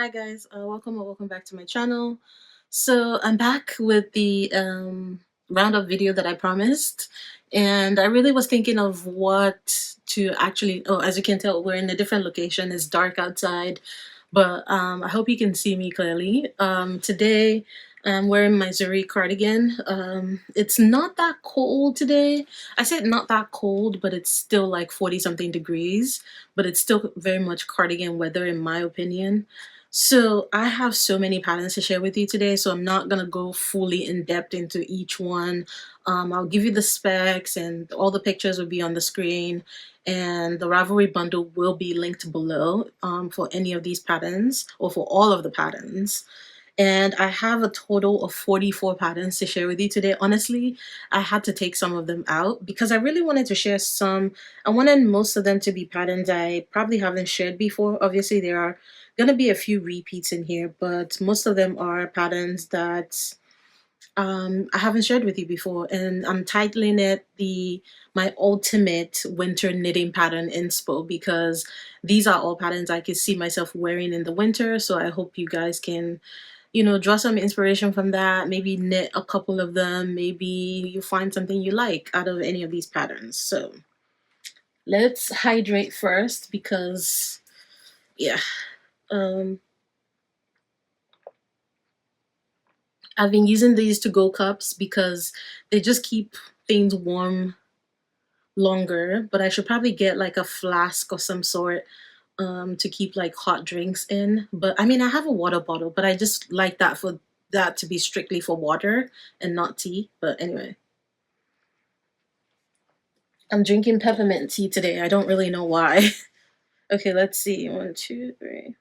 Hi guys, welcome or welcome back to my channel. So I'm back with the roundup video that I promised, and I really was thinking of what to actually, oh, as you can tell, we're in a different location. It's dark outside, but I hope you can see me clearly. Today I'm wearing my Zuri cardigan. It's not that cold today. I said not that cold, but it's still like 40 something degrees, but it's still very much cardigan weather in my opinion. So I have so many patterns to share with you today, so I'm not gonna go fully in depth into each one. I'll give you the specs and all the pictures will be on the screen, and the Ravelry bundle will be linked below for any of these patterns or for all of the patterns. And I have a total of 44 patterns to share with you today. Honestly, I had to take some of them out because I really wanted to share some. I wanted most of them to be patterns I probably haven't shared before. Obviously, there are going to be a few repeats in here, but most of them are patterns that I haven't shared with you before. And I'm titling it my ultimate winter knitting pattern inspo because these are all patterns I could see myself wearing in the winter. So I hope you guys can draw some inspiration from that, maybe knit a couple of them, maybe you find something you like out of any of these patterns. So let's hydrate first because, yeah, um, I've been using these to-go cups because they just keep things warm longer, but I should probably get like a flask of some sort to keep like hot drinks in. But I mean, I have a water bottle, but I just like that to be strictly for water and not tea. But anyway, I'm drinking peppermint tea today. I don't really know why. Okay, let's see. 1, 2, 3.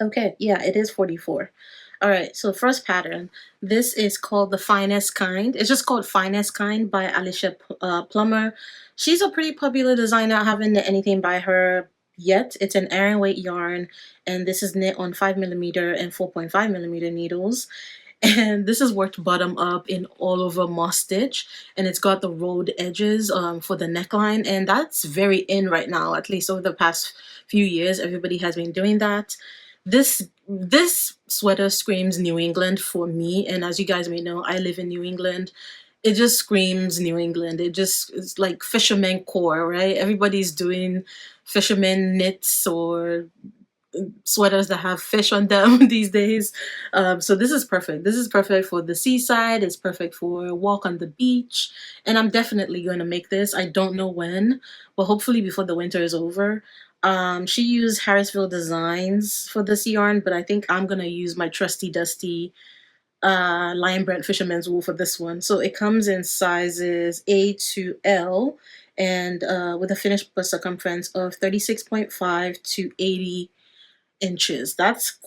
Okay, yeah, it is 44. All right, so first pattern. This is called The Finest Kind. It's just called Finest Kind by Alicia Plummer. She's a pretty popular designer. I haven't knit anything by her yet. It's an Aran weight yarn, and this is knit on 5mm and 4.5mm needles. And this is worked bottom up in all over moss stitch, and it's got the rolled edges for the neckline, and that's very in right now. At least over the past few years, everybody has been doing that. This sweater screams New England for me, and as you guys may know, I live in New England. It just screams New England. It's like fisherman core, right? Everybody's doing fisherman knits or sweaters that have fish on them these days. So this is perfect. This is perfect for the seaside. It's perfect for a walk on the beach. And I'm definitely going to make this. I don't know when, but hopefully before the winter is over. She used Harrisville Designs for this yarn, but I think I'm going to use my trusty dusty Lion Brand Fisherman's Wool for this one. So it comes in sizes A to L and with a finished bust circumference of 36.5 to 80 inches. That's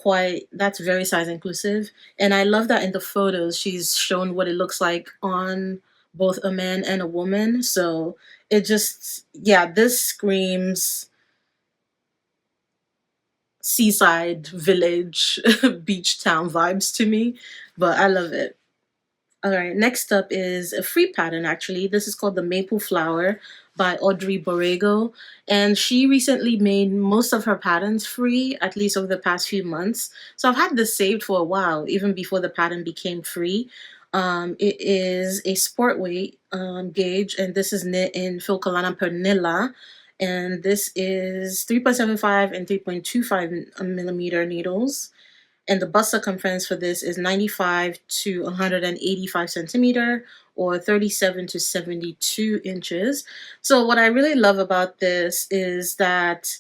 very size inclusive. And I love that in the photos she's shown what it looks like on both a man and a woman. So it just, yeah, this screams seaside village beach town vibes to me, but I love it. All right, next up is a free pattern actually. This is called the Maple Flower by Audrey Borrego. And she recently made most of her patterns free, at least over the past few months. So I've had this saved for a while, even before the pattern became free. It is a sport weight gauge, and this is knit in Filcolana Pernilla. And this is 3.75 and 3.25mm needles. And the bust circumference for this is 95 to 185 centimeter or 37 to 72 inches. So what I really love about this is that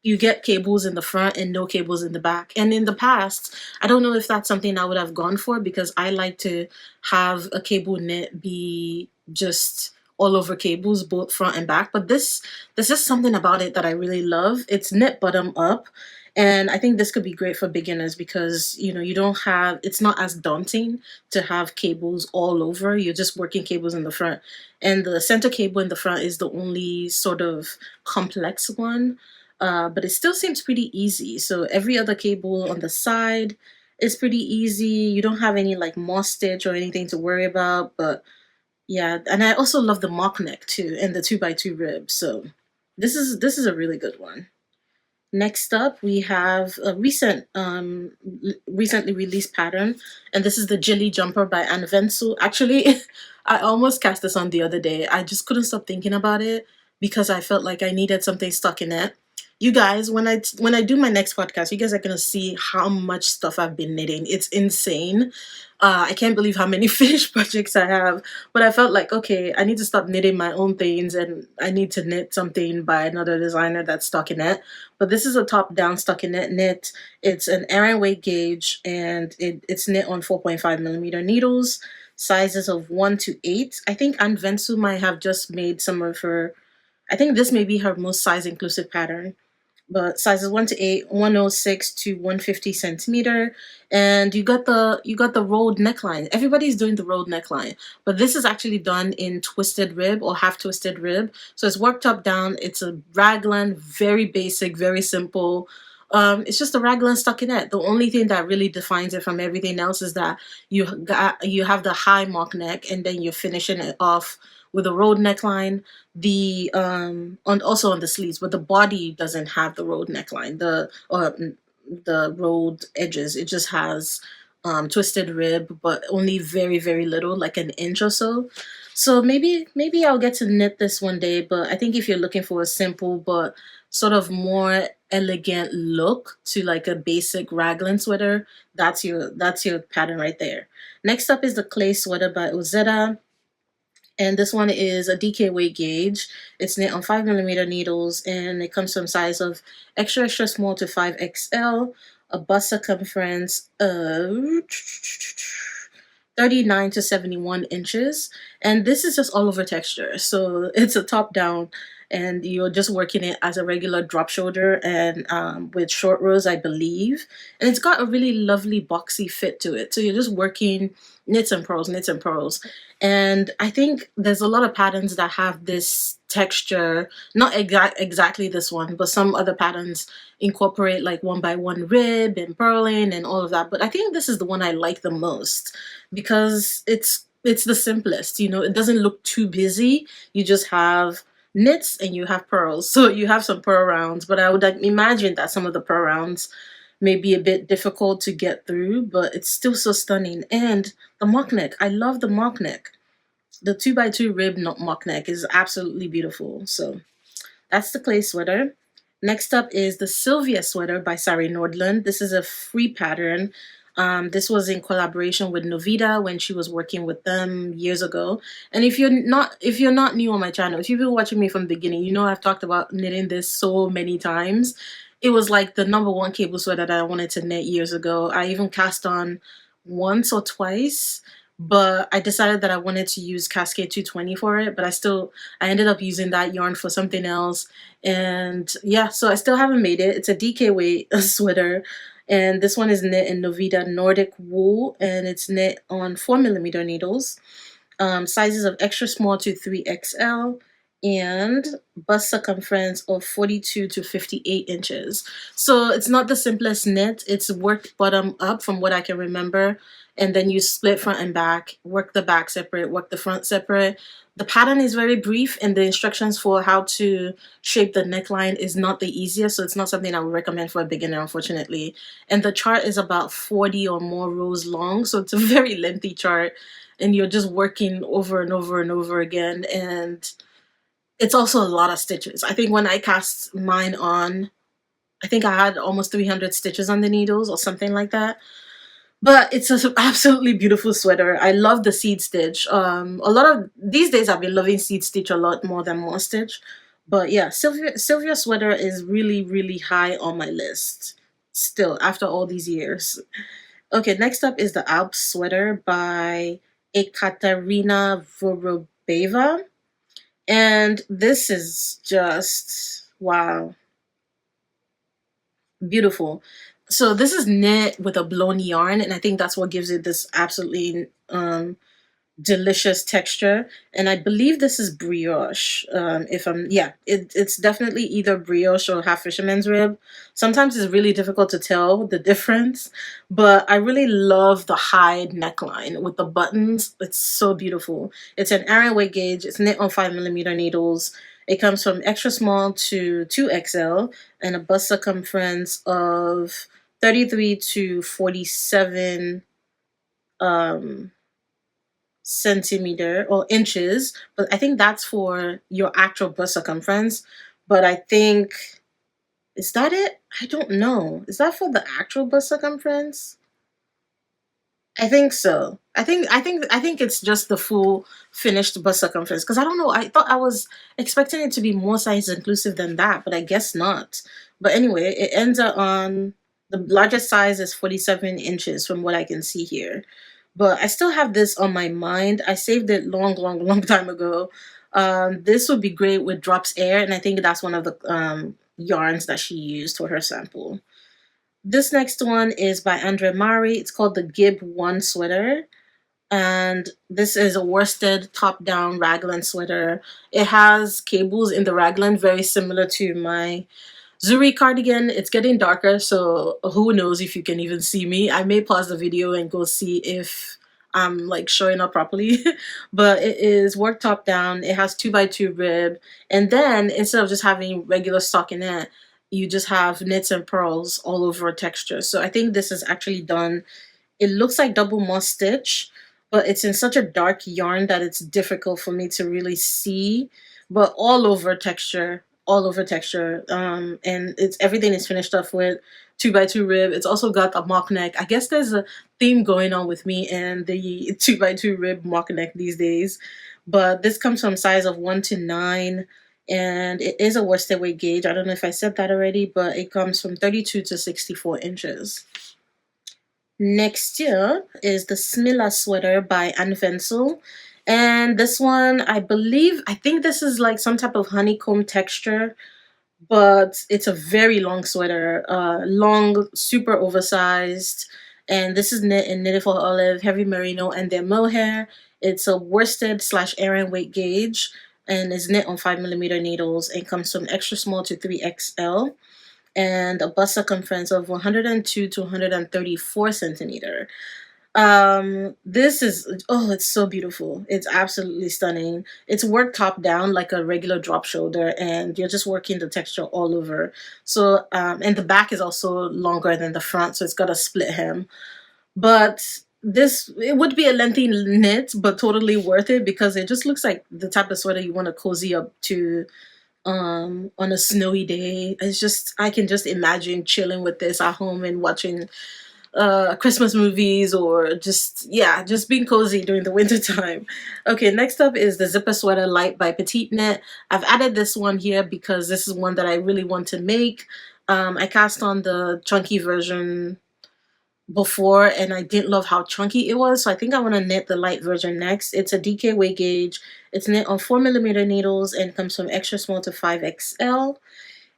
you get cables in the front and no cables in the back. And in the past, I don't know if that's something I would have gone for because I like to have a cable knit be just all over cables, both front and back. But there's just something about it that I really love. It's knit bottom up. And I think this could be great for beginners because, you don't have, it's not as daunting to have cables all over. You're just working cables in the front. And the center cable in the front is the only sort of complex one. But it still seems pretty easy. So every other cable on the side is pretty easy. You don't have any like moss stitch or anything to worry about. But yeah, and I also love the mock neck too and the 2x2 rib. So This is a really good one. Next up, we have a recently released pattern, and this is the Jilli Jumper by Anvensu. Actually, I almost cast this on the other day. I just couldn't stop thinking about it because I felt like I needed something stuck in it. You guys, when I do my next podcast, you guys are gonna see how much stuff I've been knitting. It's insane. I can't believe how many finished projects I have. But I felt like, okay, I need to stop knitting my own things and I need to knit something by another designer that's stockinette. But this is a top-down stockinette knit. It's an Aran weight gauge and it's knit on 4.5 millimeter needles, sizes of 1 to 8. I think Anvensu might have just made some of her, I think this may be her most size inclusive pattern, but sizes 1 to 8, 106 to 150 centimeter. And you got the rolled neckline. Everybody's doing the rolled neckline, but this is actually done in twisted rib or half twisted rib. So it's worked up down. It's a raglan, very basic, very simple. It's just a raglan stockinette. The only thing that really defines it from everything else is that you have the high mock neck, and then you're finishing it off with a rolled neckline. The also on the sleeves, but the body doesn't have the rolled neckline, the rolled edges. It just has twisted rib, but only very, very little, like an inch or so. So maybe I'll get to knit this one day. But I think if you're looking for a simple but sort of more elegant look to like a basic raglan sweater, that's your pattern right there. Next up is the clay sweater by Ozetta. And this one is a DK weight gauge. It's knit on 5 millimeter needles, and it comes from size of extra extra small to 5XL, a bust circumference of 39 to 71 inches. And this is just all over texture. So it's a top down, and you're just working it as a regular drop shoulder and with short rows, I believe. And it's got a really lovely boxy fit to it. So you're just working knits and purls, knits and purls. And I think there's a lot of patterns that have this texture, not exactly this one, but some other patterns incorporate like 1 by 1 rib and purling and all of that. But I think this is the one I like the most because it's the simplest. It doesn't look too busy. You just have knits and you have purls. So you have some purl rounds, but I would imagine that some of the purl rounds may be a bit difficult to get through, but it's still so stunning. And the mock neck, I love the mock neck. The 2 by 2 rib mock neck is absolutely beautiful. So that's the clay sweater. Next up is the Silvia Sweater by Sari Nordlund. This is a free pattern. This was in collaboration with Novita when she was working with them years ago. And if you're not new on my channel, if you've been watching me from the beginning, you know I've talked about knitting this so many times. It was like the #1 cable sweater that I wanted to knit years ago. I even cast on once or twice, but I decided that I wanted to use Cascade 220 for it, but I ended up using that yarn for something else. And yeah, so I still haven't made it. It's a DK weight sweater. And this one is knit in Novita Nordic wool, and it's knit on 4 millimeter needles, sizes of extra small to 3XL, and bust circumference of 42 to 58 inches. So it's not the simplest knit. It's worked bottom up from what I can remember. And then you split front and back, work the back separate, work the front separate. The pattern is very brief, and the instructions for how to shape the neckline is not the easiest, so it's not something I would recommend for a beginner, unfortunately. And the chart is about 40 or more rows long, so it's a very lengthy chart, and you're just working over and over and over again, and it's also a lot of stitches. I think when I cast mine on, I think I had almost 300 stitches on the needles or something like that. But it's an absolutely beautiful sweater. I love the seed stitch. A lot of these days I've been loving seed stitch a lot more than more stitch. But yeah, Silvia Sweater is really, really high on my list still after all these years. Okay, next up is the Alps Sweater by Ekaterina Vorobeva. And this is just, wow, beautiful. So this is knit with a blown yarn, and I think that's what gives it this absolutely delicious texture. And I believe this is brioche. It's definitely either brioche or half fisherman's rib. Sometimes it's really difficult to tell the difference, but I really love the hide neckline with the buttons. It's so beautiful. It's an Aran weight gauge. It's knit on 5 millimeter needles, It comes from extra small to 2XL and a bust circumference of 33 to 47 um, centimeter or inches. But I think that's for your actual bust circumference. But I think, is that it? I don't know. Is that for the actual bust circumference? I think so. I think it's just the full finished bust circumference because I don't know. I thought I was expecting it to be more size inclusive than that, but I guess not. But anyway, it ends up on the largest size is 47 inches from what I can see here. But I still have this on my mind. I saved it long, long, long time ago. This would be great with drops air, and I think that's one of the yarns that she used for her sample. This next one is by Andre Mari. It's called the Gib I sweater. And this is a worsted top-down raglan sweater. It has cables in the raglan, very similar to my Zuri cardigan. It's getting darker, so who knows if you can even see me. I may pause the video and go see if I'm like showing up properly. But it is work top down. It has 2x2 rib. And then instead of just having regular stockinette, you just have knits and pearls all over a texture. So I think this is actually done. It looks like double moss stitch, but it's in such a dark yarn that it's difficult for me to really see. But all over texture. And it's everything is finished off with 2x2 rib. It's also got a mock neck. I guess there's a theme going on with me and the 2x2 rib mock neck these days. But this comes from size of 1 to 9. And it is a worsted weight gauge. I don't know if I said that already, but it comes from 32 to 64 inches. Next year is the Smilla Sweater by Anne Vensel. And this one, I think this is like some type of honeycomb texture, but it's a very long sweater, long, super oversized. And this is knit in Knitted for Olive, heavy merino, and then mohair. It's a worsted / Aran weight gauge and is knit on 5mm needles and comes from extra small to 3XL and a bust circumference of 102 to 134 centimeter. This is, oh, it's so beautiful. It's absolutely stunning. It's worked top down like a regular drop shoulder, and you're just working the texture all over. So, and the back is also longer than the front, so it's got a split hem. But it would be a lengthy knit, but totally worth it because it just looks like the type of sweater you want to cozy up to on a snowy day. It's just, I can just imagine chilling with this at home and watching Christmas movies or just being cozy during the winter time. Okay, next up is the Zipper Sweater Light by Petite Knit. I've added this one here because this is one that I really want to make. I cast on the chunky version before and I didn't love how chunky it was, so I think I want to knit the light version next. It's a DK weight gauge. It's knit on 4mm needles and comes from extra small to 5XL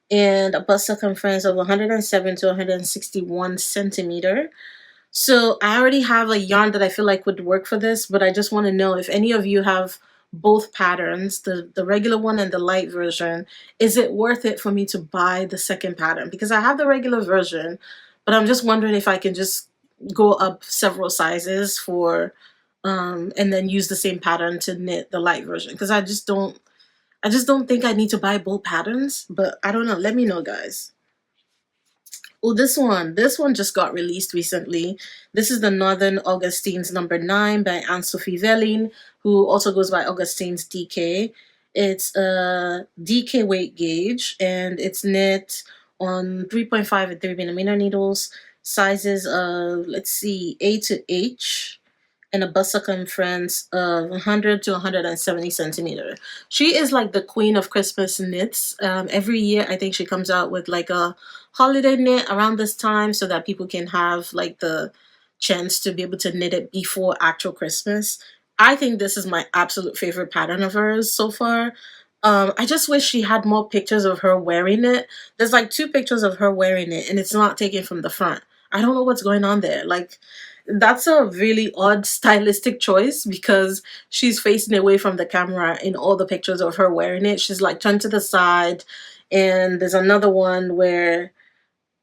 and a bust circumference of 107 to 161 centimeter. So I already have a yarn that I feel like would work for this, but I just want to know if any of you have both patterns, the regular one and the light version. Is it worth it for me to buy the second pattern? Because I have the regular version, but I'm just wondering if I can just go up several sizes for and then use the same pattern to knit the light version, because I just don't think I need to buy both patterns, but I don't know. Let me know, guys. Oh, this one just got released recently. This is the Northern Augustins No. 9 by Anne-Sophie Velling, who also goes by Augustins DK. It's a DK weight gauge, and it's knit on 3.5 and 3mm needles, sizes of, let's see, A to H, and a bust circumference of 100 to 170 centimeter. She is like the queen of Christmas knits. Every year, I think she comes out with like a holiday knit around this time so that people can have like the chance to be able to knit it before actual Christmas. I think this is my absolute favorite pattern of hers so far. I just wish she had more pictures of her wearing it. There's like 2 pictures of her wearing it and it's not taken from the front. I don't know what's going on there. Like, that's a really odd stylistic choice because she's facing away from the camera in all the pictures of her wearing it. She's like turned to the side, and there's another one where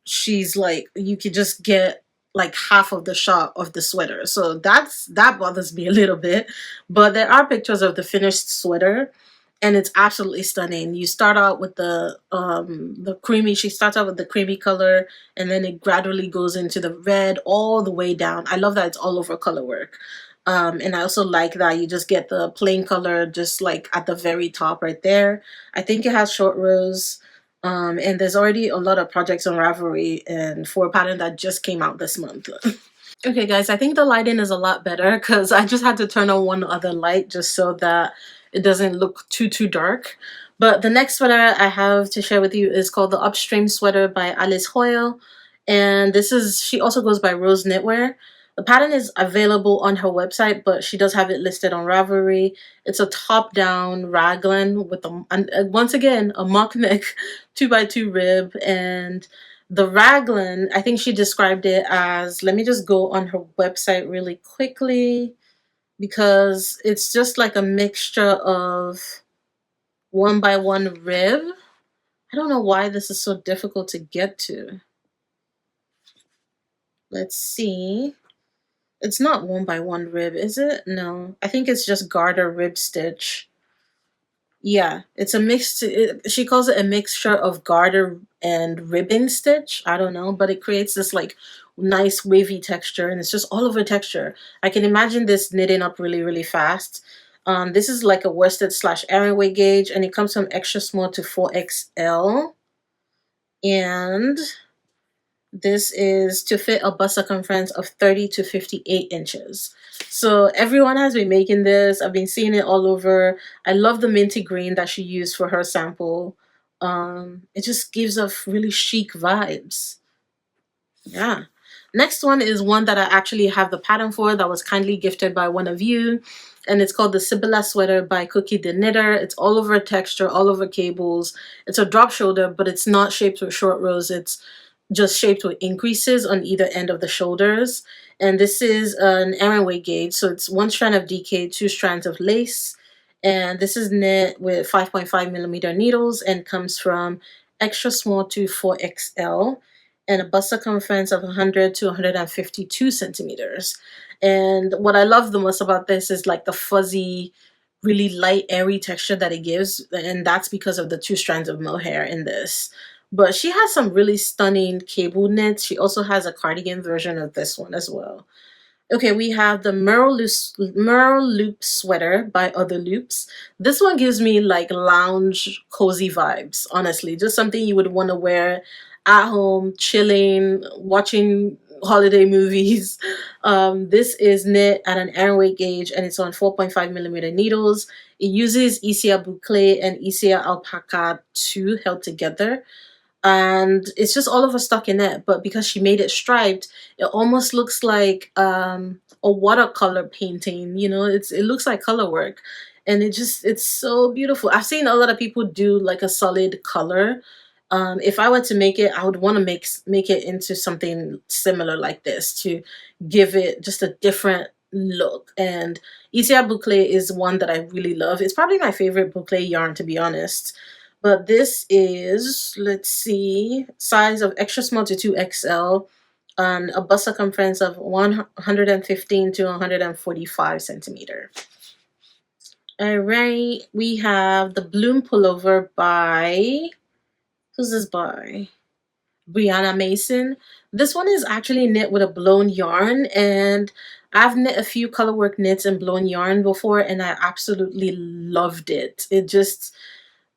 she's like, you could just get like half of the shot of the sweater. So that bothers me a little bit. But there are pictures of the finished sweater, and it's absolutely stunning. You start out with the creamy. She starts out with the creamy color, and then it gradually goes into the red all the way down. I love that it's all over color work. And I also like that you just get the plain color just like at the very top right there. I think it has short rows. And there's already a lot of projects on Ravelry and for a pattern that just came out this month. Okay, guys, I think the lighting is a lot better because I just had to turn on one other light just so that it doesn't look too dark. But the next sweater I have to share with you is called the Upstream Sweater by Alice Hoyle. And this is, she also goes by Rose Knitwear. The pattern is available on her website, but she does have it listed on Ravelry. It's a top-down raglan with once again, a mock neck 2x2 rib, and the raglan, I think she described it as, let me just go on her website really quickly because it's just like a mixture of 1x1 rib. I don't know why this is so difficult to get to. Let's see. It's not 1x1 rib, is it? No, I think it's just garter rib stitch. Yeah, it's a mix. She calls it a mixture of garter and ribbon stitch. I don't know, but it creates this like nice wavy texture, and it's just all over texture. I can imagine this knitting up really fast. This is like a worsted / Aran weight gauge, and it comes from extra small to 4XL, and this is to fit a bust circumference of 30 to 58 inches. So everyone has been making this. I've been seeing it all over. I love the minty green that she used for her sample. It just gives off really chic vibes. Yeah. Next one is one that I actually have the pattern for that was kindly gifted by one of you. And it's called the Sibilla Sweater by Cookie the Knitter. It's all over texture, all over cables. It's a drop shoulder, but it's not shaped with short rows. It's just shaped with increases on either end of the shoulders. And this is an Aran weight gauge, so it's 1 strand of DK, 2 strands of lace. And this is knit with 5.5mm needles and comes from extra small to 4XL and a bust circumference of 100 to 152 centimeters. And what I love the most about this is like the fuzzy, really light, airy texture that it gives. And that's because of the 2 strands of mohair in this. But she has some really stunning cable knits. She also has a cardigan version of this one as well. Okay, we have the Merle Loop Sweater by Other Loops. This one gives me like lounge, cozy vibes, honestly. Just something you would want to wear at home, chilling, watching holiday movies. This is knit at an Aran weight gauge and it's on 4.5mm needles. It uses Isia Boucle and Isia Alpaca 2 held together, and it's just all over stockinette, but because she made it striped, it almost looks like a watercolor painting. You know, it looks like color work, and it's so beautiful. I've seen a lot of people do like a solid color. If I were to make it, I would want to make it into something similar like this to give it just a different look. And Isia Boucle is one that I really love. It's probably my favorite boucle yarn, to be honest. But this is, let's see, size of extra small to 2XL and a bust circumference of 115 to 145 centimeter. All right, we have the Bloom Pullover by, who's this by? Brianna Mason. This one is actually knit with a blown yarn, and I've knit a few colorwork knits in blown yarn before, and I absolutely loved it. It just,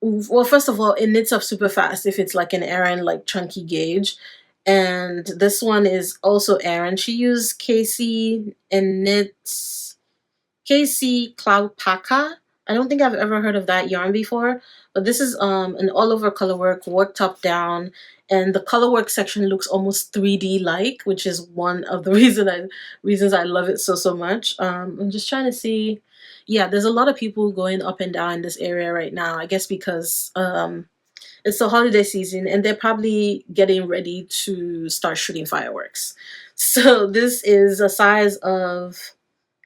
well, first of all, it knits up super fast if it's like an Aran, like chunky gauge. And this one is also Aran. She used KC and knits KC Cloud Paka. I don't think I've ever heard of that yarn before, but this is an all over colorwork, work top down, and the colorwork section looks almost 3D like, which is one of the reasons I love it so much. I'm just trying to see. Yeah, there's a lot of people going up and down in this area right now. I guess because it's the holiday season and they're probably getting ready to start shooting fireworks. So this is a size of,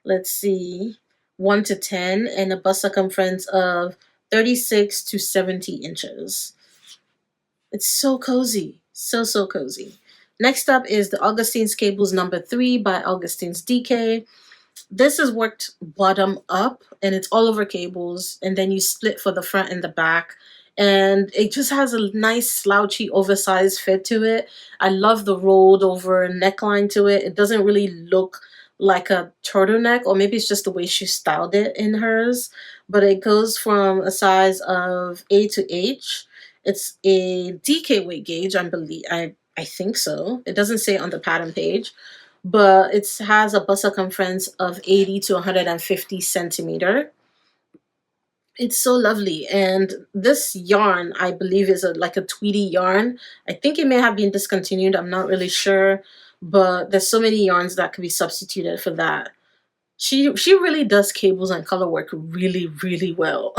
let's see, 1 to 10 and a bust circumference of 36 to 70 inches. It's so cozy. So cozy. Next up is the Augustins Cable No. 3 by Augustins DK. This is worked bottom up and it's all over cables, and then you split for the front and the back. And it just has a nice slouchy oversized fit to it. I love the rolled over neckline to it. It doesn't really look like a turtleneck, or maybe it's just the way she styled it in hers. But it goes from a size of A to H. It's a DK weight gauge, I believe. I think so. It doesn't say on the pattern page, but it has a bust circumference of 80 to 150 centimeter. It's so lovely. And this yarn, I believe, is like a tweedy yarn. I think it may have been discontinued. I'm not really sure, but there's so many yarns that could be substituted for that. She really does cables and color work really, really well.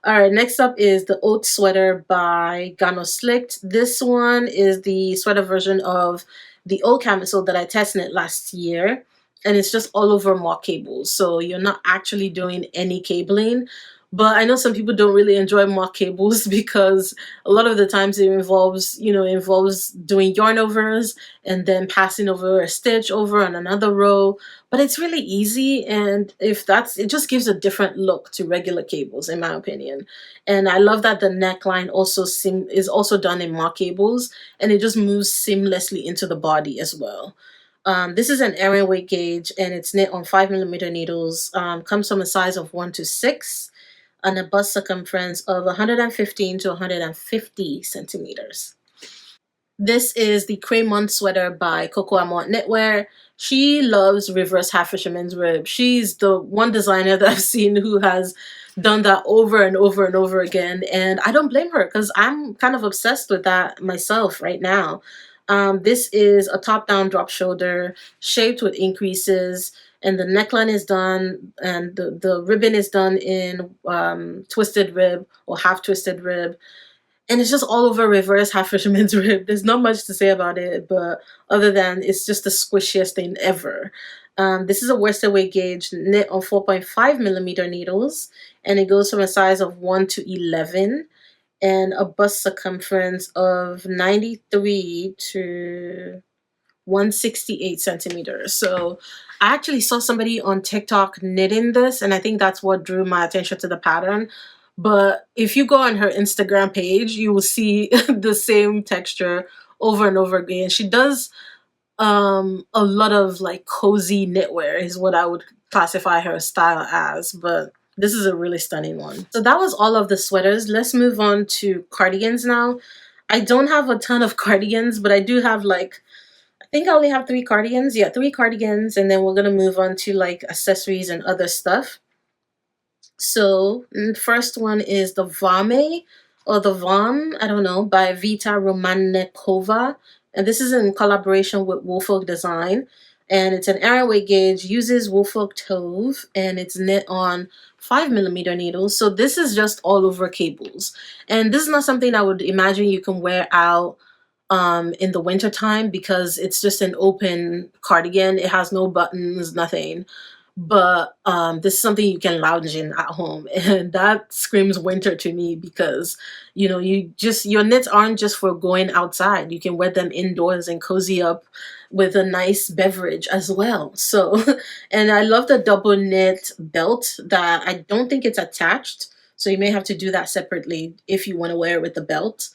All right, next up is the Oat Sweater by Gano Slicked. This one is the sweater version of the old camisole that I test knit last year, and it's just all over mock cables. So you're not actually doing any cabling. But I know some people don't really enjoy mock cables because a lot of the times it involves, involves doing yarn overs and then passing over a stitch over on another row. But it's really easy, and if that's, it just gives a different look to regular cables, in my opinion. And I love that the neckline also is also done in mock cables, and it just moves seamlessly into the body as well. This is an Aran weight gauge, and it's knit on 5mm needles. Comes from a size of 1 to 6, and a bust circumference of 115 to 150 centimeters. This is the Cramond Sweater by Coco Amont Knitwear. She loves reverse half fisherman's rib. She's the one designer that I've seen who has done that over and over and over again. And I don't blame her because I'm kind of obsessed with that myself right now. This is a top-down drop shoulder shaped with increases, and the neckline is done, and the ribbon is done in twisted rib or half twisted rib. And it's just all over reverse half fisherman's rib. There's not much to say about it, but other than it's just the squishiest thing ever. This is a worsted weight gauge knit on 4.5mm needles, and it goes from a size of 1 to 11, and a bust circumference of 93 to 168 centimeters. So I actually saw somebody on TikTok knitting this, and I think that's what drew my attention to the pattern. But if you go on her Instagram page, you will see the same texture over and over again. She does a lot of like cozy knitwear is what I would classify her style as, but this is a really stunning one. So that was all of the sweaters. Let's move on to cardigans now. I don't have a ton of cardigans, but I do have like, I think I only have 3 cardigans. Yeah, 3 cardigans, and then we're gonna move on to like accessories and other stuff. So the first one is the Varme, or the Varme, I don't know, by Vita Romanekova. And this is in collaboration with Woolfolk Design. And it's an Aran weight gauge, uses Woolfolk Tove, and it's knit on 5mm needles. So this is just all over cables. And this is not something I would imagine you can wear out in the winter time because it's just an open cardigan. It has no buttons, nothing. But this is something you can lounge in at home, and that screams winter to me because your knits aren't just for going outside. You can wear them indoors and cozy up with a nice beverage as well. So and I love the double knit belt that I don't think it's attached, so you may have to do that separately if you want to wear it with the belt.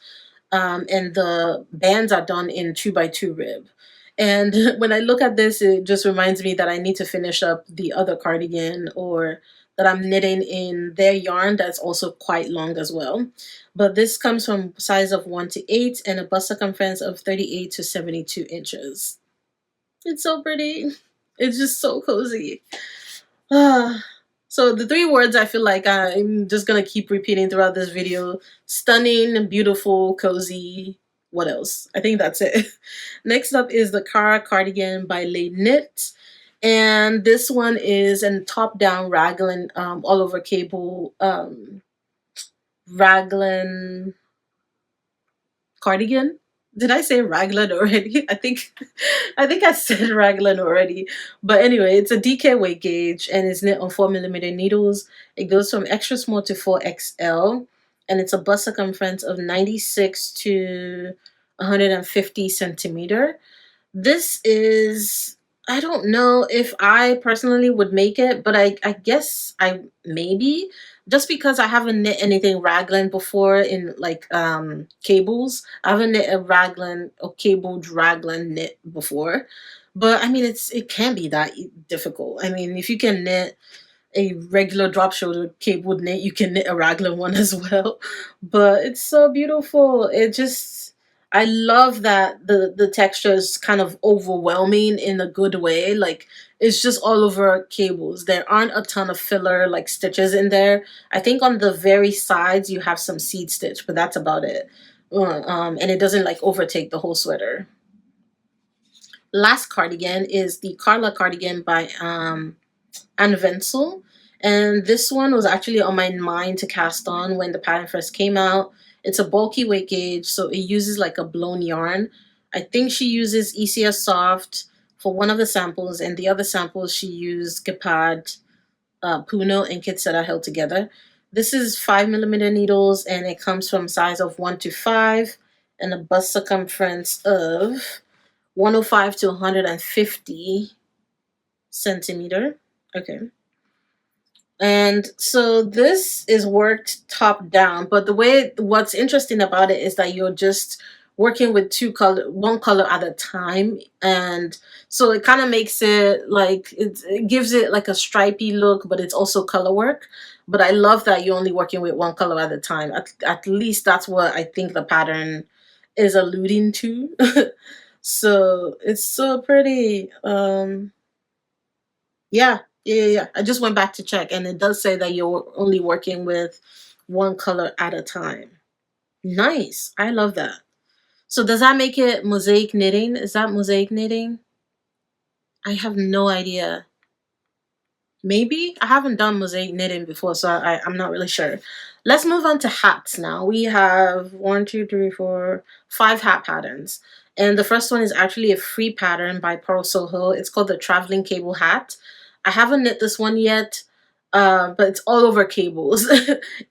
And the bands are done in 2x2 rib. And when I look at this, it just reminds me that I need to finish up the other cardigan, or that I'm knitting in their yarn that's also quite long as well. But this comes from size of 1 to 8 and a bust circumference of 38 to 72 inches. It's so pretty. It's just so cozy. So the 3 words I feel like I'm just gonna keep repeating throughout this video: stunning, beautiful, cozy. What else? I think that's it. Next up is the Cara Cardigan by Lay Knit. And this one is a top-down raglan, all over cable, raglan cardigan. Did I say raglan already? I think I said raglan already. But anyway, it's a DK weight gauge and it's knit on 4mm needles. It goes from extra small to 4XL, and it's a bust circumference of 96 to 150 centimeter. This is I don't know if I personally would make it, but I guess I maybe, just because I haven't knit anything raglan before in like cables. I haven't knit a raglan or cabled raglan knit before. But I mean it can be that difficult. I mean, if you can knit a regular drop shoulder cabled knit, you can knit a raglan one as well. But it's so beautiful. It just, I love that the texture is kind of overwhelming in a good way. Like it's just all over cables. There aren't a ton of filler like stitches in there. I think on the very sides you have some seed stitch, but that's about it. And it doesn't like overtake the whole sweater. Last cardigan is the Karla Cardigan by and Venzel. And this one was actually on my mind to cast on when the pattern first came out. It's a bulky weight gauge, so it uses like a blown yarn. I think she uses ECS Soft for one of the samples, and the other samples she used Gepard, Puno, and Kitsera held together. This is 5mm needles, and it comes from size of 1 to 5 and a bust circumference of 105 to 150 centimeter. Okay. And so this is worked top down, but what's interesting about it is that you're just working with one color at a time. And so it kind of makes it like, it gives it like a stripy look, but it's also color work. But I love that you're only working with one color at a time. At least that's what I think the pattern is alluding to. So it's so pretty. Yeah. I just went back to check, and it does say that you're only working with one color at a time. Nice. I love that. So does that make it mosaic knitting? Is that mosaic knitting? I have no idea. Maybe? I haven't done mosaic knitting before, so I'm not really sure. Let's move on to hats now. We have 1, 2, 3, 4, 5 hat patterns. And the first one is actually a free pattern by Pearl Soho. It's called the Traveling Cable Hat. I haven't knit this one yet, but it's all over cables.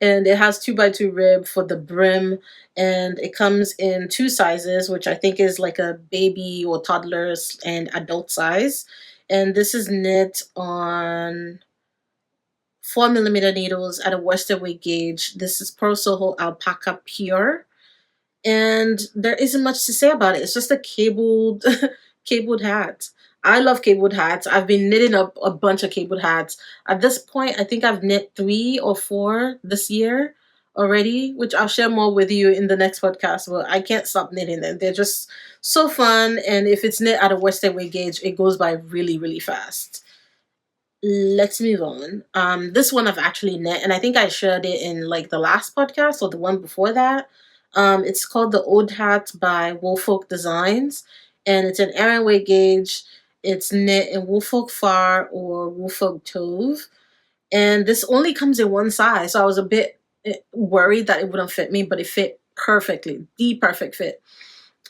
And it has 2x2 rib for the brim. And it comes in 2 sizes, which I think is like a baby or toddler's and adult size. And this is knit on 4mm needles at a worsted weight gauge. This is Pearl Soho Alpaca Pure. And there isn't much to say about it. It's just a cabled cabled hat. I love cabled hats. I've been knitting up a bunch of cabled hats. At this point, I think I've knit 3 or 4 this year already, which I'll share more with you in the next podcast. But I can't stop knitting them. They're just so fun. And if it's knit at a worsted weight gauge, it goes by really, really fast. Let's move on. This one I've actually knit, and I think I shared it in like the last podcast or the one before that. It's called the Oat Hat by Woolfolk Designs, and it's an Aran weight gauge. It's knit in Woolfolk Far or Woolfolk Tove, and this only comes in one size, so I was a bit worried that it wouldn't fit me, but it fit perfectly, the perfect fit.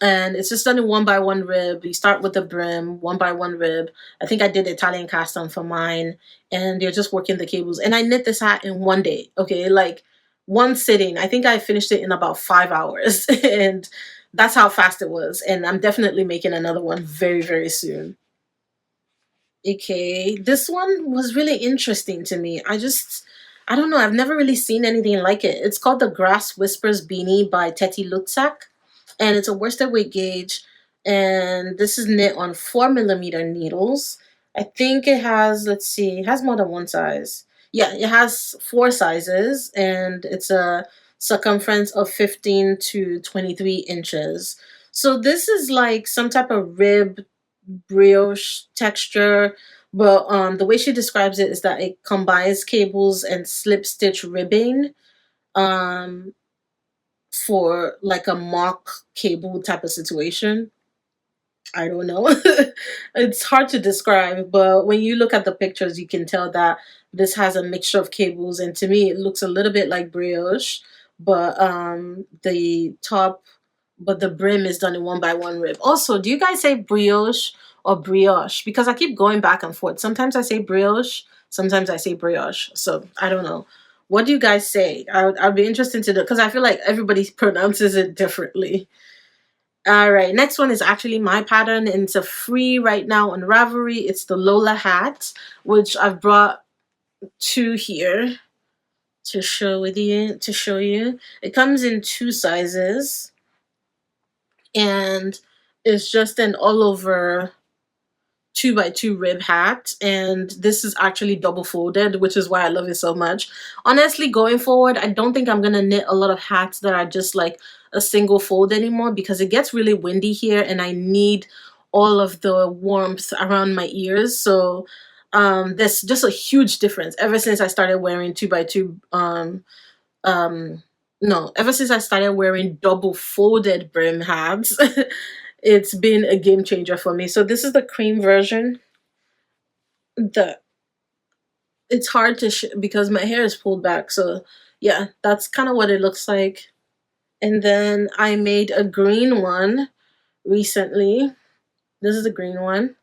And it's just done in 1x1 rib. You start with the brim, 1x1 rib. I think I did Italian cast on for mine, and you're just working the cables. And I knit this hat in one day, okay? Like one sitting. I think I finished it in about 5 hours, and that's how fast it was. And I'm definitely making another one very, very soon. Okay, this one was really interesting to me. I don't know, I've never really seen anything like it. It's called the Grass Whispers Beanie by Teti Lutzak, and it's a worsted weight gauge, and this is knit on 4mm needles. I think it has, let's see, it has more than one size. Yeah, it has 4 sizes, and it's a circumference of 15 to 23 inches. So this is like some type of rib brioche texture, but the way she describes it is that it combines cables and slip stitch ribbing um, for like a mock cable type of situation. I don't know. It's hard to describe, but when you look at the pictures, you can tell that this has a mixture of cables, and to me, it looks a little bit like brioche, but the brim is done in 1x1 rib. Also, do you guys say brioche or brioche? Because I keep going back and forth. Sometimes I say brioche, sometimes I say brioche. So I don't know. What do you guys say? I'd be interested to know, because I feel like everybody pronounces it differently. All right, next one is actually my pattern, and it's a free right now on Ravelry. It's the Lola Hat, which I've brought two here to show you. It comes in two sizes, and it's just an all over 2x2 rib hat, and this is actually double folded, which is why I love it so much. Honestly, going forward, I don't think I'm gonna knit a lot of hats that are just like a single fold anymore, because it gets really windy here and I need all of the warmth around my ears. So there's just a huge difference ever since I started wearing 2x2 no, ever since I started wearing double folded brim hats. It's been a game changer for me. So this is the cream version. The It's hard to because my hair is pulled back. So yeah, that's kind of what it looks like. And then I made a green one recently. This is the green one.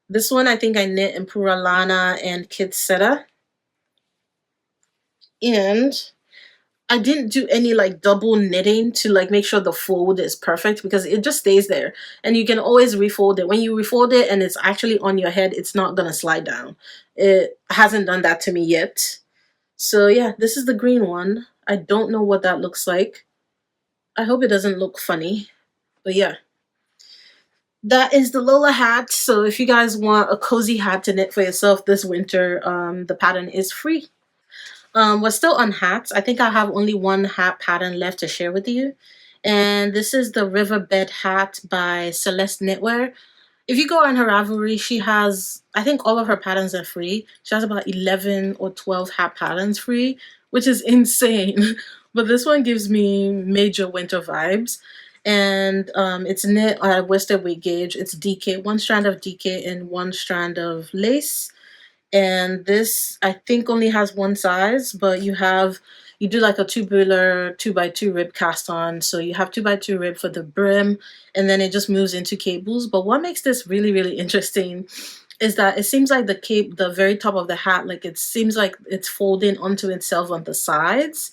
This one I think I knit in Pura Lana and Kitsetta. And I didn't do any like double knitting to like make sure the fold is perfect, because it just stays there and you can always refold it. When you refold it and it's actually on your head, it's not gonna slide down. It hasn't done that to me yet. So yeah, this is the green one. I don't know what that looks like. I hope it doesn't look funny, but yeah. That is the Lola hat. So if you guys want a cozy hat to knit for yourself this winter, the pattern is free. We're still on hats. I think I have only one hat pattern left to share with you. And this is the Riverbed hat by Celeste Knitwear. If you go on her Ravelry, she has, I think all of her patterns are free. She has about 11 or 12 hat patterns free, which is insane. But this one gives me major winter vibes. And it's knit at worsted weight gauge. It's DK, one strand of DK and one strand of lace. And this I think only has one size, but you do like a tubular 2x2 rib cast on, so you have 2x2 rib for the brim, and then it just moves into cables. But what makes this really, really interesting is that it seems like the very top of the hat, like it seems like it's folding onto itself on the sides,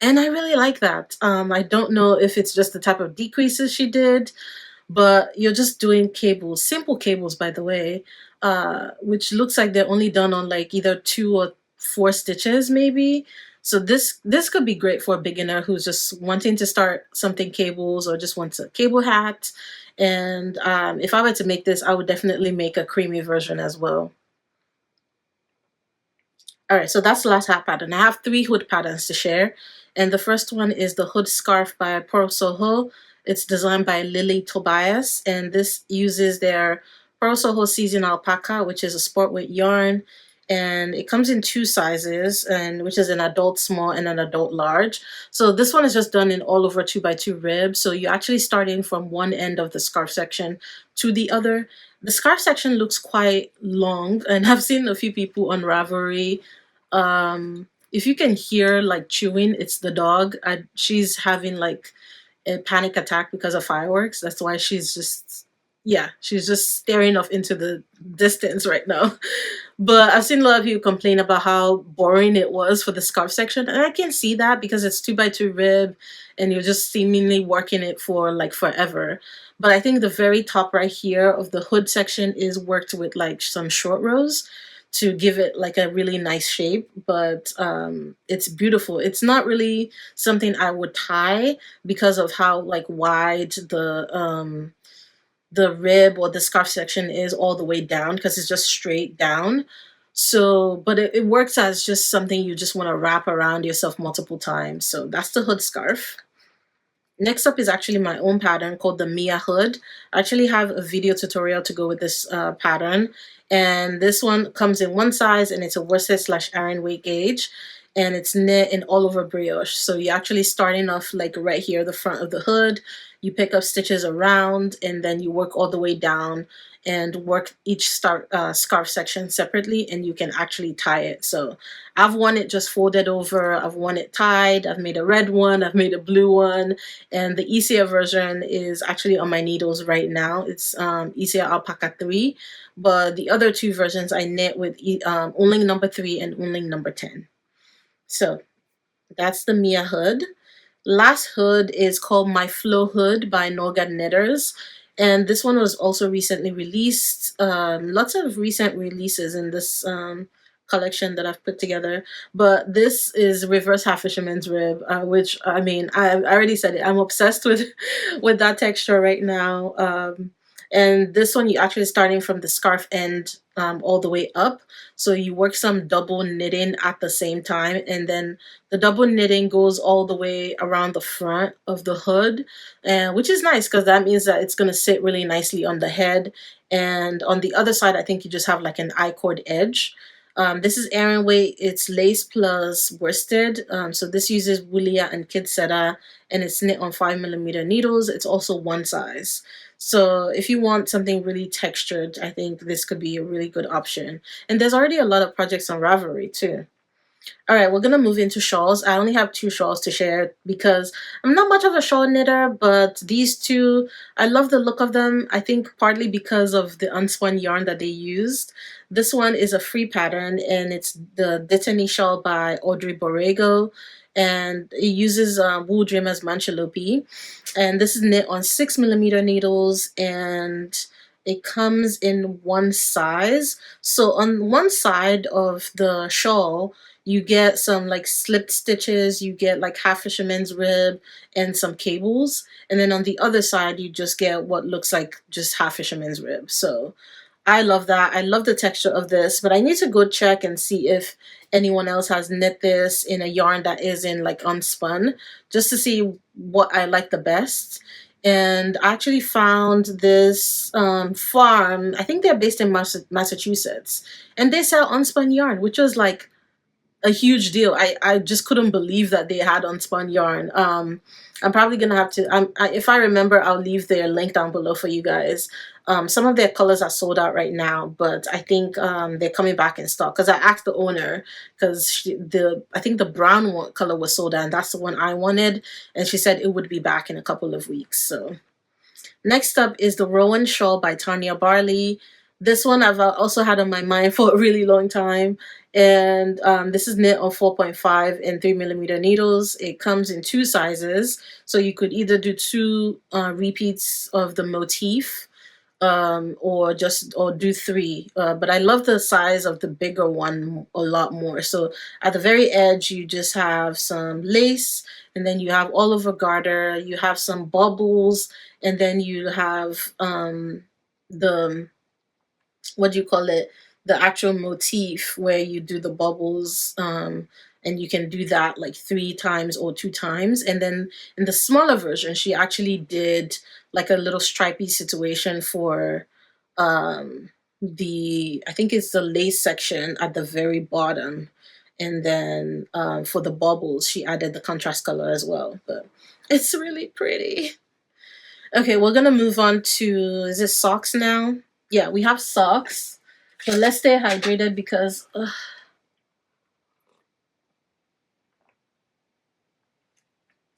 and I really like that. I don't know if it's just the type of decreases she did, but you're just doing cables, simple cables, by the way, which looks like they're only done on like either 2 or 4 stitches maybe. So this could be great for a beginner who's just wanting to start something cables or just wants a cable hat. And if I were to make this, I would definitely make a creamy version as well. All right, so that's the last hat pattern. I have 3 hood patterns to share. And the first one is the hood scarf by Pearl Soho. It's designed by Lily Tobias, and this uses their Pearl Soho Season Alpaca, which is a sport weight yarn. And it comes in 2 sizes, and which is an adult small and an adult large. So this one is just done in all over 2x2 ribs. So you're actually starting from one end of the scarf section to the other. The scarf section looks quite long, and I've seen a few people on Ravelry. If you can hear like chewing, it's the dog. She's having like a panic attack because of fireworks. That's why she's just staring off into the distance right now. But I've seen a lot of people complain about how boring it was for the scarf section, and I can see that because it's 2x2 rib and you're just seemingly working it for like forever. But I think the very top right here of the hood section is worked with like some short rows to give it like a really nice shape. But it's beautiful. It's not really something I would tie because of how like wide the rib or the scarf section is all the way down, because it's just straight down. So, but it works as just something you just want to wrap around yourself multiple times. So that's the hood scarf. Next up is actually my own pattern called the Mia hood. I actually have a video tutorial to go with this pattern. And this one comes in one size, and it's a worsted / Aran weight gauge. And it's knit in all over brioche. So you're actually starting off like right here, the front of the hood. You pick up stitches around, and then you work all the way down and work each scarf section separately, and you can actually tie it. So I've worn it just folded over, I've worn it tied, I've made a red one, I've made a blue one, and the easier version is actually on my needles right now. It's easier Alpaca 3, but the other 2 versions I knit with Onling number 3 and Onling number 10. So that's the Mia hood. last hood is called My Flow Hood by Norga Knitters. And this one was also recently released. Lots of recent releases in this collection that I've put together. But this is reverse half fisherman's rib, which I mean, I already said it. I'm obsessed with with that texture right now. And this one, you actually starting from the scarf end all the way up. So you work some double knitting at the same time, and then the double knitting goes all the way around the front of the hood, and which is nice because that means that it's going to sit really nicely on the head. And on the other side, I think you just have like an I-cord edge. This is Aran weight. It's lace plus worsted. So this uses Wulia and Kidseta, and it's knit on 5mm needles. It's also one size. So if you want something really textured, I think this could be a really good option. And there's already a lot of projects on Ravelry too. All right, we're gonna move into shawls. I only have two shawls to share because I'm not much of a shawl knitter, but these two, I love the look of them. I think partly because of the unspun yarn that they used. This one is a free pattern, and it's the Dittany shawl by Audrey Borrego, and it uses Wool Dreamers Manchalope. And this is knit on 6mm needles, and it comes in one size. So on one side of the shawl, you get some like slipped stitches, you get like half fisherman's rib and some cables. And then on the other side, you just get what looks like just half fisherman's rib. So I love that. I love the texture of this, but I need to go check and see if anyone else has knit this in a yarn that isn't like unspun, just to see what I like the best. And I actually found this farm. I think they're based in Massachusetts, and they sell unspun yarn, which was like a huge deal. I just couldn't believe that they had unspun yarn. I'm probably gonna have to. If I remember, I'll leave their link down below for you guys. Some of their colors are sold out right now, but I think they're coming back in stock. Because I asked the owner, because I think the brown color was sold out, and that's the one I wanted, and she said it would be back in a couple of weeks. So next up is the Rowan Shawl by Tanya Barley. This one I've also had on my mind for a really long time. And this is knit on 4.5 and 3mm needles. It comes in two sizes. So you could either do two repeats of the motif, or do three. But I love the size of the bigger one a lot more. So at the very edge, you just have some lace, and then you have all over garter, you have some bubbles, and then you have the, what do you call it, the actual motif where you do the bubbles, and you can do that like 3 times or 2 times. And then in the smaller version, she actually did like a little stripy situation for I think it's the lace section at the very bottom. And then for the bubbles, she added the contrast color as well. But it's really pretty. Okay, we're gonna move on to, is it socks now? Yeah, we have socks. But let's stay hydrated because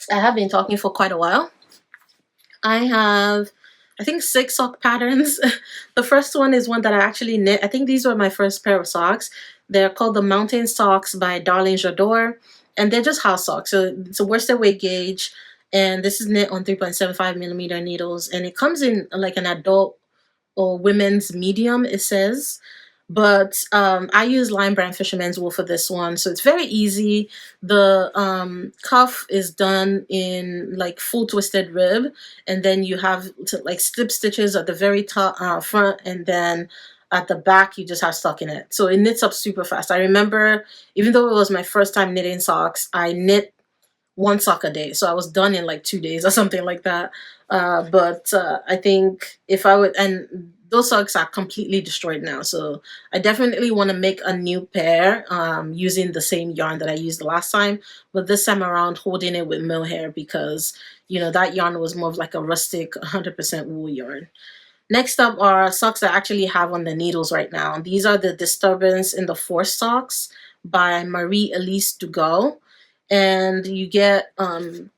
I have been talking for quite a while. I have, I think, 6 sock patterns. The first one is one that I actually knit. I think these were my first pair of socks. They're called the Mountain Socks by Darlene Jador, and they're just house socks. So it's a worsted weight gauge, and this is knit on 3.75mm needles, and it comes in like an adult or women's medium, it says. But I use Lime Brand Fisherman's Wool for this one, so it's very easy. The cuff is done in like full twisted rib, and then you have like slip stitches at the very top front, and then at the back you just have stockinette. So it knits up super fast. I remember, even though it was my first time knitting socks, I knit 1 sock a day, so I was done in like 2 days or something like that. But I think if I would, and those socks are completely destroyed now, so I definitely want to make a new pair using the same yarn that I used the last time, but this time around holding it with mohair, because you know that yarn was more of like a rustic 100% wool yarn. Next up are socks that I actually have on the needles right now. These are the Disturbance in the Force socks by Marie Elise Dugal. and you get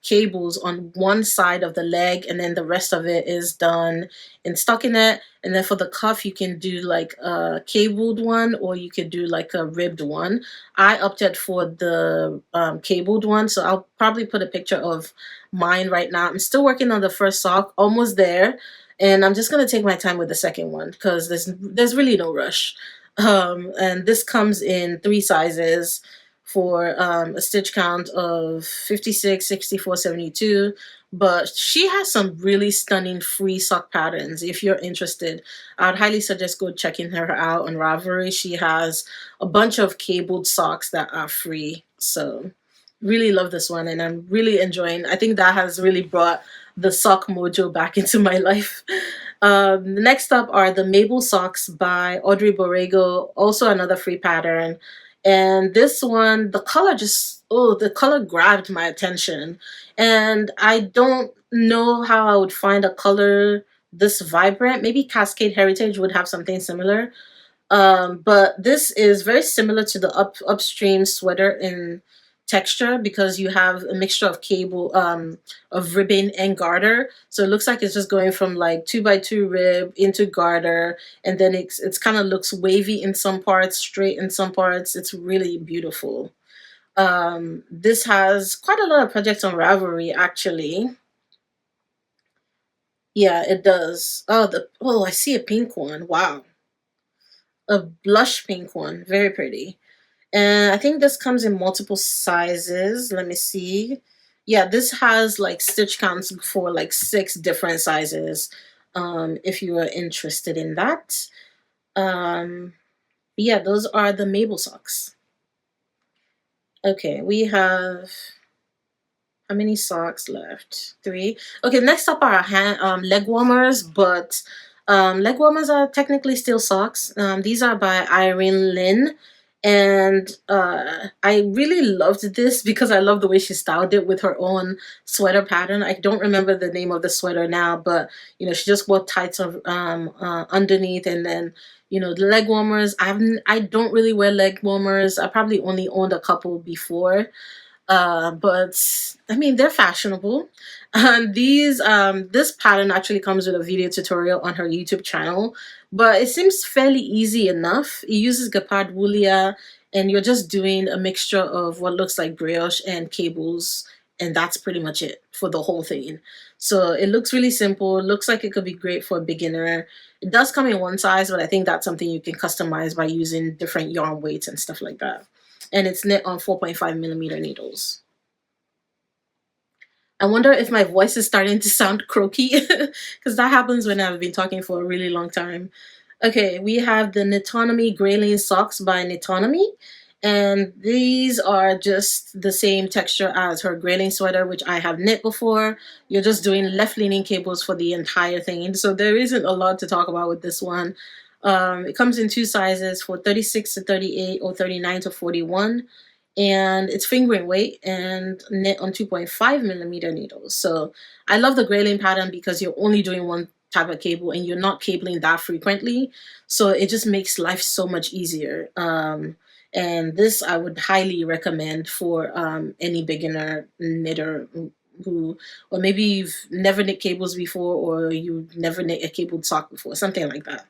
cables on one side of the leg, and then the rest of it is done in stockinette. And then for the cuff, you can do like a cabled one, or you could do like a ribbed one. I opted for the cabled one, so I'll probably put a picture of mine right now. I'm still working on the first sock, almost there, and I'm just gonna take my time with the second one because there's really no rush. And this comes in 3 sizes for a stitch count of 56, 64, 72. But she has some really stunning free sock patterns. If you're interested, I'd highly suggest go checking her out on Ravelry. She has a bunch of cabled socks that are free. So really love this one, and I'm really enjoying. I think that has really brought the sock mojo back into my life. Next up are the Mabel Socks by Audrey Borrego, also another free pattern. And this one, the color just, oh, the color grabbed my attention. And I don't know how I would find a color this vibrant. Maybe Cascade Heritage would have something similar. But this is very similar to the Upstream Sweater in texture because you have a mixture of cable, of ribbing and garter. So it looks like it's just going from like 2x2 rib into garter, and then it's kind of looks wavy in some parts, straight in some parts. It's really beautiful. This has quite a lot of projects on Ravelry actually. Yeah, it does. Oh, I see a pink one. Wow, a blush pink one, very pretty. And I think this comes in multiple sizes. Let me see. Yeah, this has like stitch counts for like 6 different sizes. If you are interested in that. Um, yeah, those are the Mabel socks. Okay, we have how many socks left? 3. Okay, next up are leg warmers, but leg warmers are technically still socks. These are by Irene Lynn, and I really loved this because I love the way she styled it with her own sweater pattern. I don't remember the name of the sweater now, but you know, she just wore tights of underneath, and then you know the leg warmers. I don't really wear leg warmers. I probably only owned a couple before. But I mean, they're fashionable. And this pattern actually comes with a video tutorial on her YouTube channel, but it seems fairly easy enough. It uses Gapard Woolia, and you're just doing a mixture of what looks like brioche and cables, and that's pretty much it for the whole thing. So it looks really simple. It looks like it could be great for a beginner. It does come in 1 size, but I think that's something you can customize by using different yarn weights and stuff like that. And it's knit on 4.5mm needles. I wonder if my voice is starting to sound croaky because that happens when I've been talking for a really long time. Okay, we have the Knitonomy Grayling Socks by Knitonomy. And these are just the same texture as her Grayling sweater, which I have knit before. You're just doing left-leaning cables for the entire thing. So there isn't a lot to talk about with this one. It comes in 2 sizes for 36 to 38 or 39 to 41. And it's fingering weight and knit on 2.5mm needles. So I love the Grayling pattern because you're only doing one type of cable and you're not cabling that frequently. So it just makes life so much easier. And this I would highly recommend for any beginner knitter who, or maybe you've never knit cables before, or you've never knit a cabled sock before, something like that.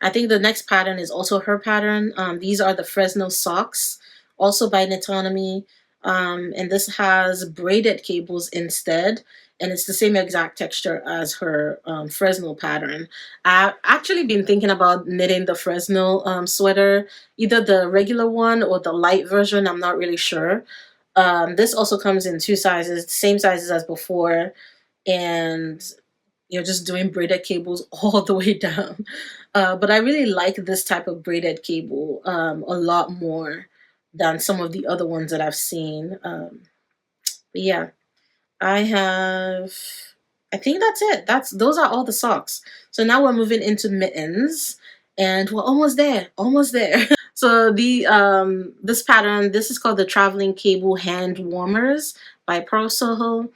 I think the next pattern is also her pattern. These are the Fresno Socks, also by Knitonomy. And this has braided cables instead, and it's the same exact texture as her Fresno pattern. I've actually been thinking about knitting the Fresno sweater, either the regular one or the light version. I'm not really sure. This also comes in 2 sizes, same sizes as before, and you're just doing braided cables all the way down. But I really like this type of braided cable a lot more than some of the other ones that I've seen. But yeah, I think that's it. Those are all the socks. So now we're moving into mittens, and we're almost there, almost there. So this pattern, this is called the Traveling Cable Hand Warmers by Pearl Soho.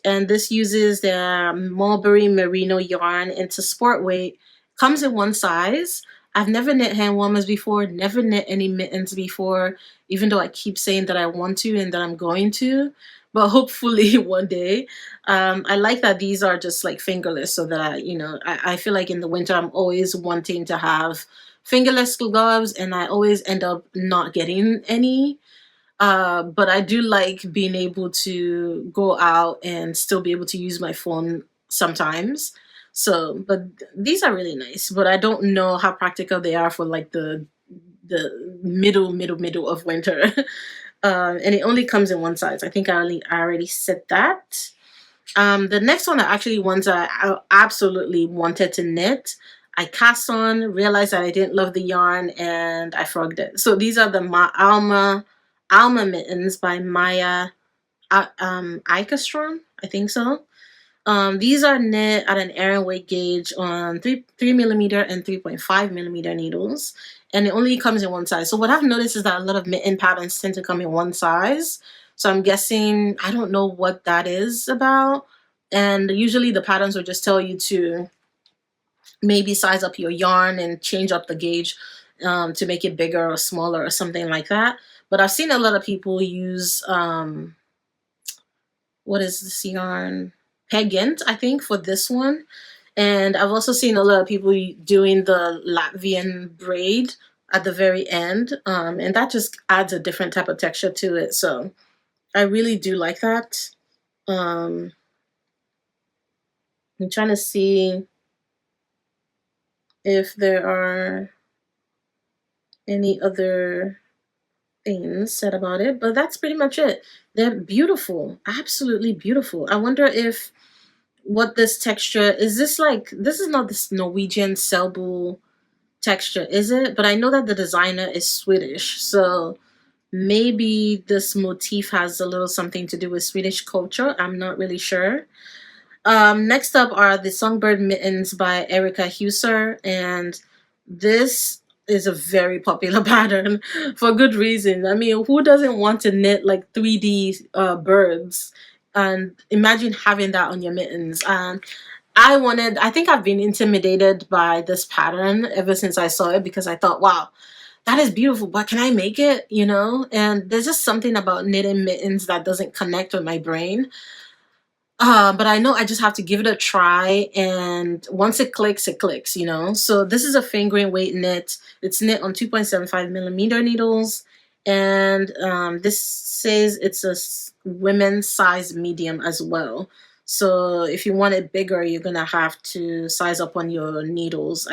And this uses the mulberry merino yarn into sport weight. Comes in 1 size. I've never knit hand warmers before, never knit any mittens before, even though I keep saying that I want to and that I'm going to. But hopefully one day. I like that these are just like fingerless, so that I feel like in the winter I'm always wanting to have fingerless gloves, and I always end up not getting any. But I do like being able to go out and still be able to use my phone sometimes. So, but these are really nice. But I don't know how practical they are for like the middle of winter. And it only comes in one size. I think I already said that. The next one are actually ones that I absolutely wanted to knit. I cast on, realized that I didn't love the yarn, and I frogged it. So these are the Alma mittens by Maya Eikestrom, I think so. These are knit at an air and weight gauge on 3mm and 3.5mm needles, and it only comes in one size. So what I've noticed is that a lot of mitten patterns tend to come in one size. So I'm guessing, I don't know what that is about. And usually the patterns will just tell you to maybe size up your yarn and change up the gauge to make it bigger or smaller or something like that. But I've seen a lot of people use what is this yarn? Pegant, I think, for this one. And I've also seen a lot of people doing the Latvian braid at the very end. And that just adds a different type of texture to it. So I really do like that. I'm trying to see if there are any other things said about it, but that's pretty much it. They're beautiful, absolutely beautiful. I wonder if what this texture is. This like, this is not this Norwegian Selbu texture, is it? But I know that the designer is Swedish, so maybe this motif has a little something to do with Swedish culture. I'm not really sure. Next up are the Songbird Mittens by Erika Huser, and this is a very popular pattern for good reason. I mean, who doesn't want to knit like 3D birds? And imagine having that on your mittens. And I think I've been intimidated by this pattern ever since I saw it, because I thought, wow, that is beautiful, but can I make it? You know? And there's just something about knitting mittens that doesn't connect with my brain. But I know I just have to give it a try, and once it clicks, you know? So this is a fingering weight knit. It's knit on 2.75mm needles, and this says it's a women's size medium as well. So if you want it bigger, you're gonna have to size up on your needles.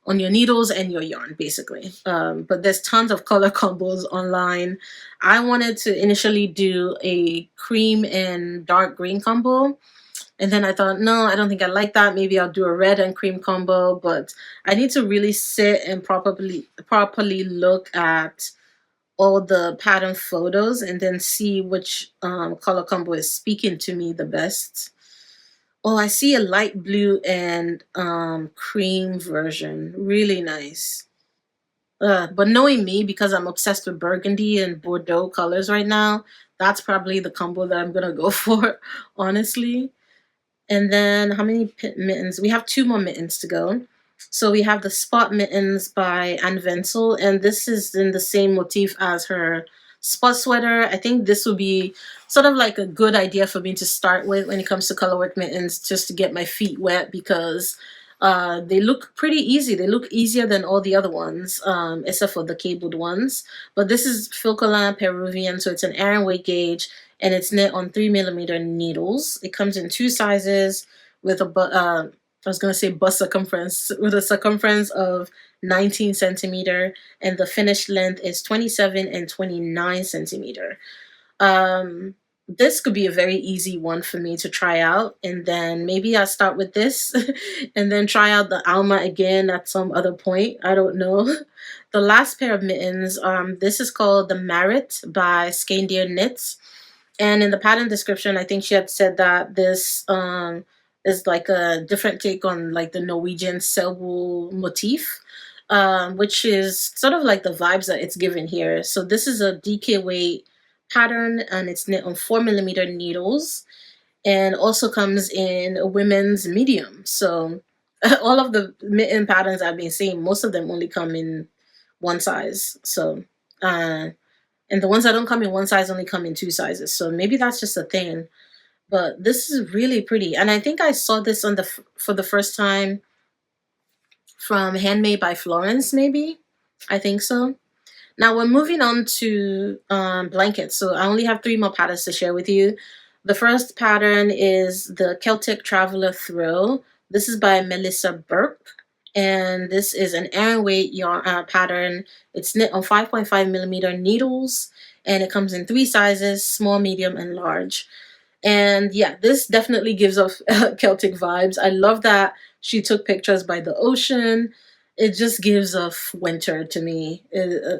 On your needles and your yarn, basically. But there's tons of color combos online. I wanted to initially do a cream and dark green combo, and then I thought, no, I don't think I like that. Maybe I'll do a red and cream combo, but I need to really sit and properly look at all the pattern photos and then see which color combo is speaking to me the best. Oh, I see a light blue and cream version. Really nice. But knowing me, because I'm obsessed with burgundy and Bordeaux colors right now, that's probably the combo that I'm gonna go for, honestly. And then how many mittens? We have two more mittens to go. So we have the Spot Mittens by Anne Wenzel, and this is in the same motif as her spot sweater. I think this would be sort of like a good idea for me to start with when it comes to colorwork mittens, just to get my feet wet, because they look pretty easy. They look easier than all the other ones, except for the cabled ones. But this is Filcolin Peruvian, so it's an air and weight gauge, and it's knit on 3mm needles. It comes in two sizes with a I was gonna say bust circumference, with a circumference of 19 centimeter, and the finished length is 27 and 29 centimeter. This could be a very easy one for me to try out, and then maybe I'll start with this and then try out the Alma again at some other point. I don't know. The last pair of mittens, this is called the Marit by Skandir Knits, and in the pattern description, I think she had said that this is like a different take on like the Norwegian Selbu motif, which is sort of like the vibes that it's given here. So this is a DK weight pattern, and it's knit on 4mm needles, and also comes in a women's medium. So all of the mitten patterns I've been seeing, most of them only come in one size. So, and the ones that don't come in one size only come in two sizes. So maybe that's just a thing. But this is really pretty, and I think I saw this on for the first time from Handmade by Florence. Maybe, I think so. Now we're moving on to blankets. So I only have 3 more patterns to share with you. The first pattern is the Celtic Traveler Throw. This is by Melissa Burke, and this is an Aran weight yarn pattern. It's knit on 5.5mm needles, and it comes in 3 sizes: small, medium, and large. And yeah, this definitely gives off Celtic vibes. I love that she took pictures by the ocean. It just gives off winter to me.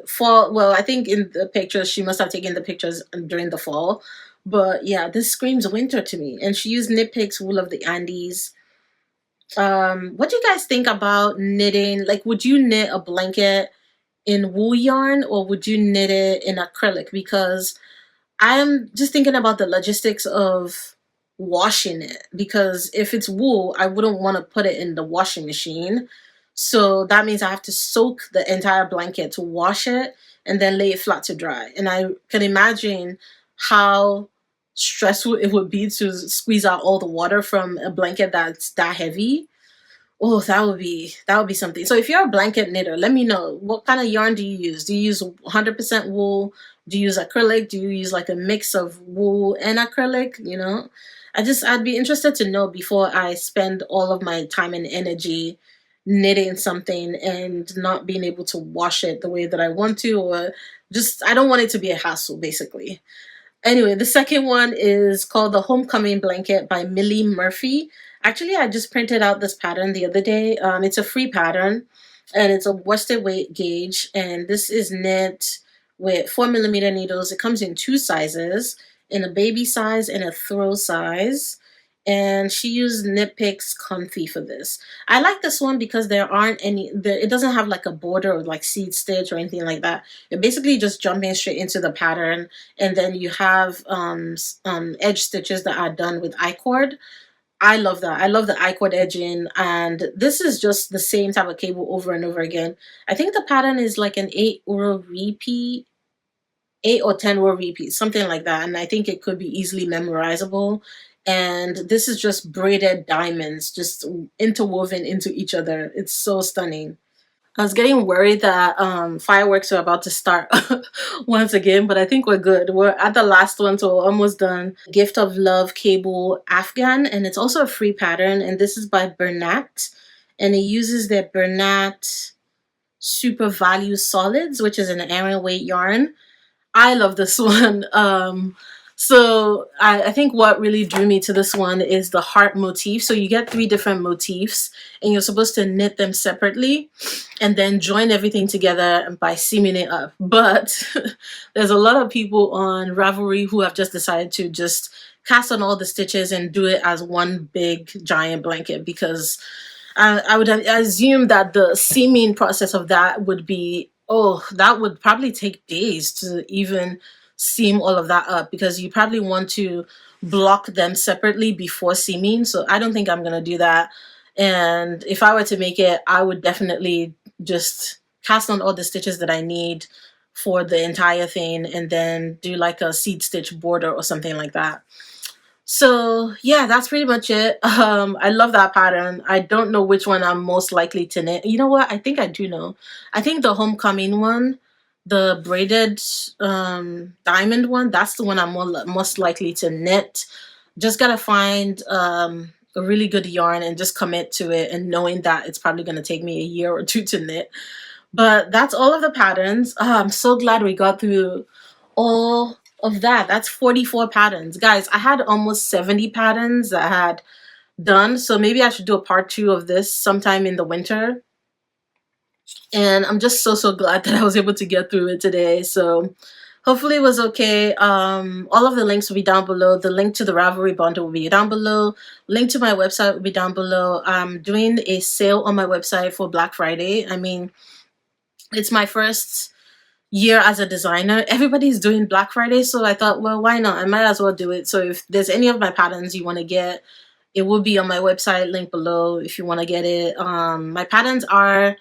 Fall, well, I think in the pictures, she must have taken the pictures during the fall. But yeah, this screams winter to me. And she used Knit Picks Wool of the Andes. What do you guys think about knitting? Like, would you knit a blanket in wool yarn, or would you knit it in acrylic? Because I'm just thinking about the logistics of washing it, because if it's wool, I wouldn't want to put it in the washing machine. So that means I have to soak the entire blanket to wash it and then lay it flat to dry. And I can imagine how stressful it would be to squeeze out all the water from a blanket that's that heavy. Oh, that would be something. So if you're a blanket knitter, let me know, what kind of yarn do you use? Do you use 100% wool? Do you use acrylic? Do you use like a mix of wool and acrylic? You know, I'd be interested to know before I spend all of my time and energy knitting something and not being able to wash it the way that I want to, or just I don't want it to be a hassle, basically. Anyway, the second one is called the Homecoming Blanket by Millie Murphy. Actually, I just printed out this pattern the other day. It's a free pattern, and it's a worsted weight gauge, and this is knit with 4mm needles. It comes in 2 sizes, in a baby size and a throw size. And she used Knit Picks Comfy for this. I like this one because there aren't any, it doesn't have like a border or like seed stitch or anything like that. You're basically just jumping straight into the pattern, and then you have edge stitches that are done with I-cord. I love that. I love the I-cord edging, and this is just the same type of cable over and over again. I think the pattern is like an 8 row repeat, 8 or 10 row repeat, something like that. And I think it could be easily memorizable. And this is just braided diamonds, just interwoven into each other. It's so stunning. I was getting worried that fireworks are about to start once again, but I think we're good. We're at the last one, so we're almost done. Gift of Love Cable Afghan, and it's also a free pattern, and this is by Bernat, and it uses their Bernat Super Value Solids, which is an Aran weight yarn. I love this one. So I think what really drew me to this one is the heart motif. So you get 3 different motifs, and you're supposed to knit them separately and then join everything together by seaming it up. But there's a lot of people on Ravelry who have just decided to just cast on all the stitches and do it as one big giant blanket, because I would assume that the seaming process of that would be, oh, that would probably take days to even seam all of that up, because you probably want to block them separately before seaming. So I don't think I'm going to do that. And if I were to make it, I would definitely just cast on all the stitches that I need for the entire thing, and then do like a seed stitch border or something like that. So yeah, that's pretty much it. I love that pattern. I don't know which one I'm most likely to knit. You know what? I think I do know. I think the Homecoming one, the braided diamond one, that's the one I'm most likely to knit. Just gotta find a really good yarn and just commit to it, and knowing that it's probably gonna take me a year or 2 to knit. But that's all of the patterns. I'm so glad we got through all of that. That's 44 patterns. Guys, I had almost 70 patterns that I had done. So maybe I should do a part 2 of this sometime in the winter. And I'm just so glad that I was able to get through it today. So hopefully it was okay. All of the links will be down below. The link to the Ravelry bundle will be down below. Link to my website will be down below. I'm doing a sale on my website for Black Friday. I mean, it's my first year as a designer. Everybody's doing Black Friday, so I thought, well, why not? I might as well do it. So if there's any of my patterns you want to get, it will be on my website, link below if you want to get it. My patterns are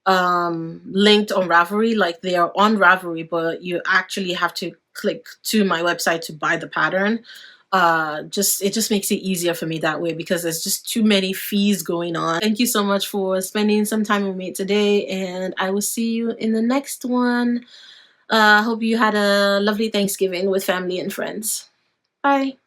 linked on Ravelry, like they are on Ravelry, but you actually have to click to my website to buy the pattern. It just makes it easier for me that way because there's just too many fees going on. Thank you so much for spending some time with me today, and I will see you in the next one. Hope you had a lovely Thanksgiving with family and friends. Bye.